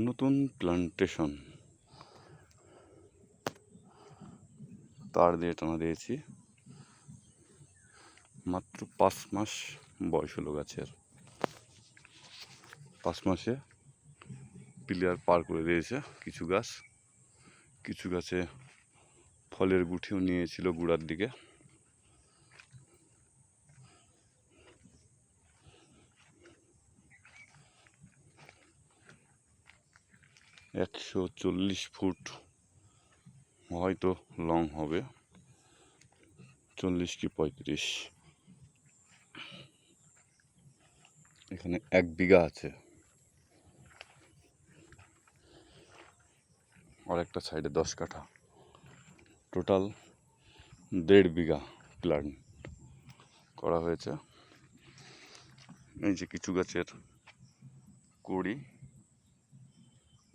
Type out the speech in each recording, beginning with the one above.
নতুন প্লান্টেশন তার দিয়ে টানা দিয়েছি। মাত্র 5 মাস বয়স হলো গাছের। 5 মাসে পিলার পার করে দিয়েছে কিছু গাছ। কিছু গাছে ফলের গুঠিও নিয়েছিল গুড়ার দিকে। একশো 40 ফুট হয়তো লং হবে, 40 কি 35। এখানে 1 বিঘা আছে, আর একটা সাইডে 10 কাঠা, টোটাল 1.5 বিঘা প্ল্যান্ট করা হয়েছে। এই যে কিছু গাছের কুড়ি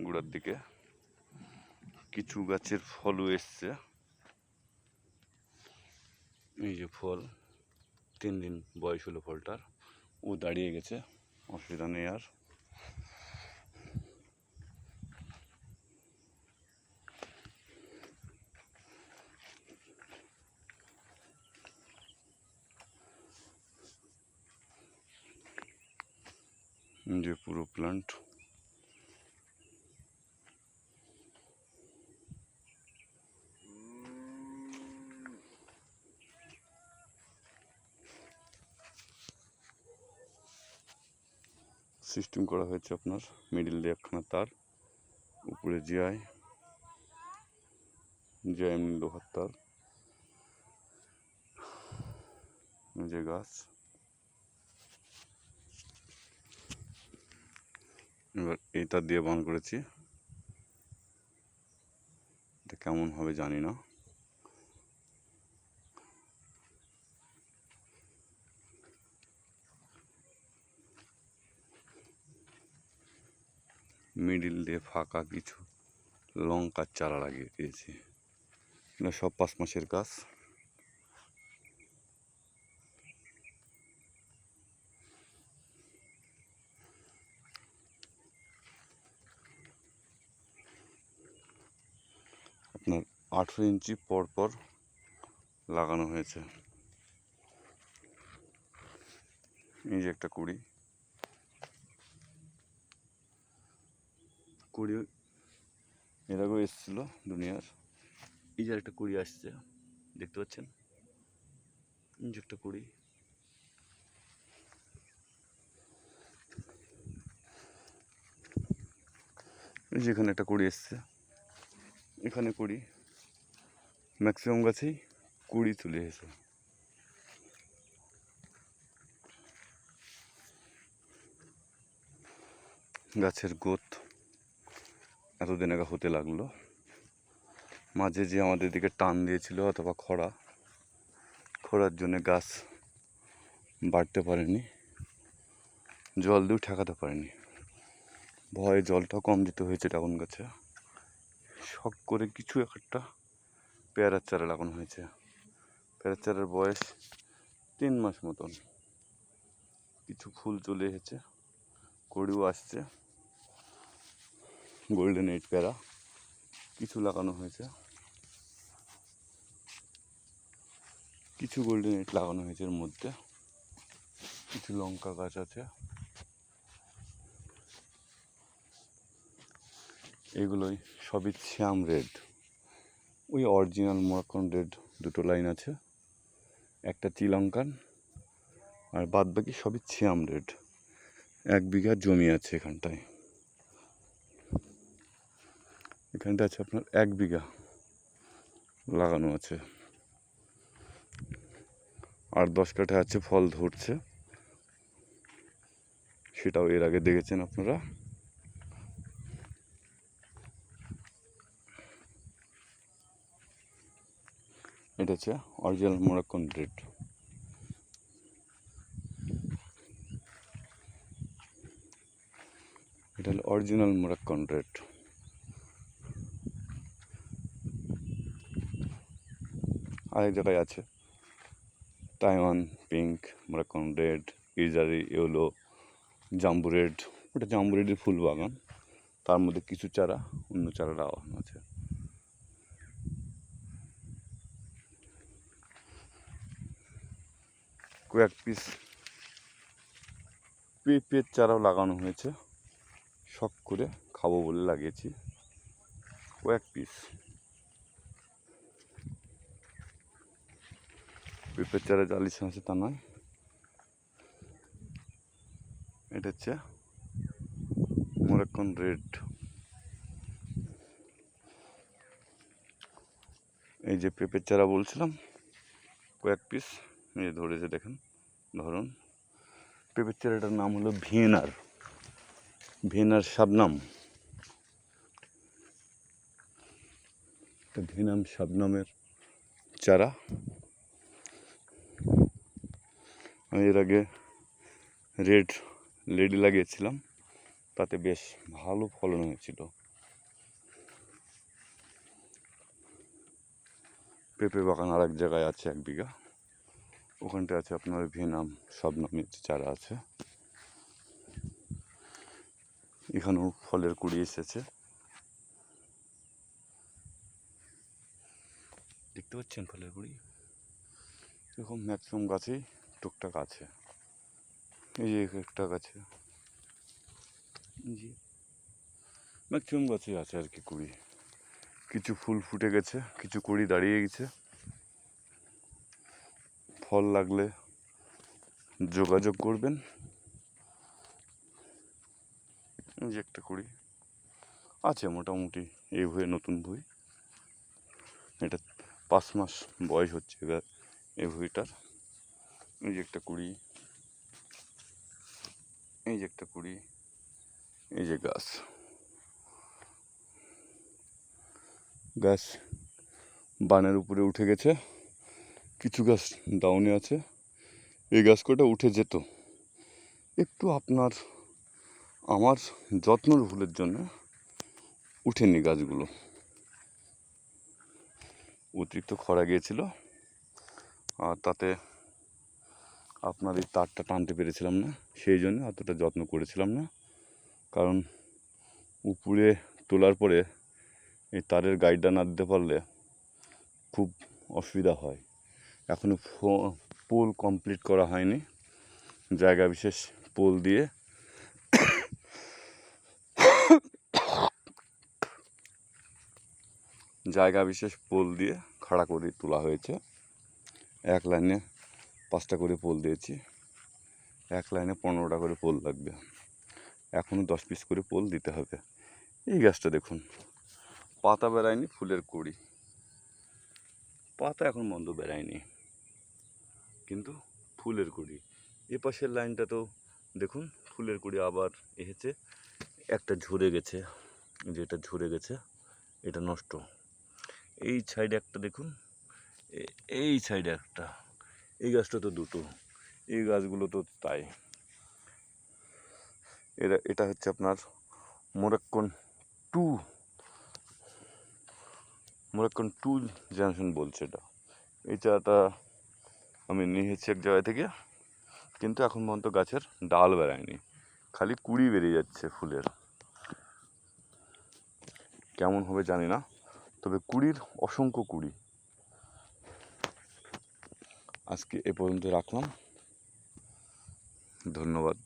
গুড়ার দিকে, কিছু গাছের ফলও এসছে। এই যে ফল, 3 দিন বয়স হলো ফলটার, ও দাঁড়িয়ে গেছে, অসুবিধা নেই আর। যে পুরো প্লান্ট সিস্টেম করা হয়েছে আপনার মিডিল দিয়ে একখানা তার, উপরে জিআই এমনি লোহার তার। যে গাছ এবার এই তার দিয়ে বান করেছি, এটা কেমন হবে জানি না। মিডিল দিয়ে ফাঁকা কিছু লঙ্কার চারা লাগিয়ে দিয়েছি। এটা সব 5 মাসের গাছ। আপনার 18 ইঞ্চি পর পর লাগানো হয়েছে। এই যে একটা কুড়ি এর আগেও এসেছিল দুনিয়ার। এই যে একটা কুড়ি আসছে, দেখতে পাচ্ছেন, এই যে একটা কুড়ি। এই যে এখানে একটা কুড়ি এসছে, এখানে কুড়ি, ম্যাক্সিমাম গাছেই কুড়ি চলে এসেছে। গাছের গ্রোথ এতদিন আগে হতে লাগলো। মাঝে যে আমাদের দিকে টান দিয়েছিল অথবা খরার জন্য গাছ বাড়তে পারেনি, জল দিয়েও ঠেকাতে পারেনি। ভয়ে জলটা কম দিতে হয়েছে ড্রাগন গাছে। শখ করে কিছু একটা পেয়ারার চারা লাগানো হয়েছে। পেয়ারার চারার বয়স 3 মাস মতন। কিছু ফুল চলে এসেছে, কড়িও আসছে। গোল্ডেন 8 পেয়ারা কিছু লাগানো হয়েছে, কিছু গোল্ডেন 8 লাগানো হয়েছে। এর মধ্যে কিছু লঙ্কা গাছ আছে। এগুলোই সবই শ্যাম রেড, ওই অরিজিনাল মোরাক্কান রেড দুটো লাইন আছে, একটা শ্রীলঙ্কান, আর বাদ বাকি সবই শ্যাম রেড। 1 বিঘা জমি আছে এখানটায়। এখানটা আছে আপনার 1 বিঘা লাগানো আছে, আর 10 কাঠা আছে ফল ধরছে, সেটাও এর আগে দেখেছেন আপনারা। এটা হচ্ছে অরিজিনাল মোরাক্কান রেড। এটা হলো অরিজিনাল মোরাক্কান রেড। আরেক জায়গায় আছে তাইওয়ান পিঙ্ক, মোরাক্কান রেড, ইজারি ইয়েলো, জাম্বু রেড। ওটা জাম্বু রেডের ফুল বাগান, তার মধ্যে কিছু চারা অন্য চারাটা আছে। কয়েক পিস পেঁপের চারাও লাগানো হয়েছে, শখ করে খাবো বলে লাগিয়েছি কয়েক পিস। পেঁপের চারা জালিশ আছে তা নয়, এটা হচ্ছে মরক্কন রেড। এই যে পেঁপের চারা বলছিলাম কয়েক পিস এই ধরেছে, দেখেন ধরুন। পেঁপের চারাটার নাম হলো ভিয়েনার শাবনাম। ভিয়েনাম শাবনামের চারা। আমি এর আগে রেড লেডি লাগিয়েছিলাম, তাতে বেশ ভালো ফলন হয়েছিল। পেঁপে বাগান আর এক জায়গায় আছে 1 বিঘা, ওখানটা আছে আপনার ভিয়েনাম শাবনামের চারা আছে। এখানেও ফলের কুড়ি এসেছে, দেখতে পাচ্ছেন ফলের কুড়ি। এরকম ম্যাক্সিমাম গাছেই টুকটাক আছে। এই যে একটা গাছে, জি ম্যাক্সিমাম গাছেই আছে আর কি কুড়ি। কিছু ফুল ফুটে গেছে, কিছু কুড়ি দাঁড়িয়ে গেছে। ফল লাগলে যোগাযোগ করবেন। এই যে একটা কুড়ি আছে মোটামুটি, এই ভুঁয়ে নতুন ভুঁই, এটা 5 মাস বয়স হচ্ছে এবার এই ভুঁইটার। এই যে একটা কুড়ি, এই যে একটা কুড়ি, এই যে গাছ বানের উপরে উঠে গেছে, কিছু গাছ ডাউনে আছে। এই গাছ কটা উঠে যেত, একটু আমার যত্নর ভুলের জন্য উঠেনি গাছগুলো। অতিরিক্ত খরা গিয়েছিল, আর তাতে আপনার এই তারটা টানতে পেরেছিলাম না, সেই জন্য অতটা যত্ন করেছিলাম না। কারণ উপরে তোলার পরে এই তারের গাইডটা না দিতে পারলে খুব অসুবিধা হয়। এখনও পোল কমপ্লিট করা হয়নি, জায়গা বিশেষ পোল দিয়ে খাড়া করে তোলা হয়েছে। এক লাইনে 5টা করে পোল দিয়েছি, এক লাইনে 15টা করে পোল লাগবে। এখনও 10 পিস করে পোল দিতে হবে। এই গাছটা দেখুন, পাতা বেরায়নি, ফুলের কুড়ি, পাতা এখন বন্ধ বেরায়নি, কিন্তু ফুলের কুড়ি। এ পাশের লাইনটাতেও দেখুন ফুলের কুড়ি আবার এসেছে। একটা ঝরে গেছে, যেটা ঝরে গেছে এটা নষ্ট। এই সাইডে একটা দেখুন, এই সাইডে একটা, এই গাছটা তো দুটো, এই গাছগুলো তো তাই। এটা হচ্ছে আপনার মরক্কন টু জেনারেশন বলছে এটা। এই চারাটা আমি নিয়েছি এক জায়গা থেকে, কিন্তু এখন পর্যন্ত গাছের ডাল বেরায়নি, খালি কুড়ি বেরিয়ে যাচ্ছে ফুলের। কেমন হবে জানি না, তবে কুড়ির অসংখ্য কুড়ি। আজকে এ পর্যন্ত রাখলাম, ধন্যবাদ।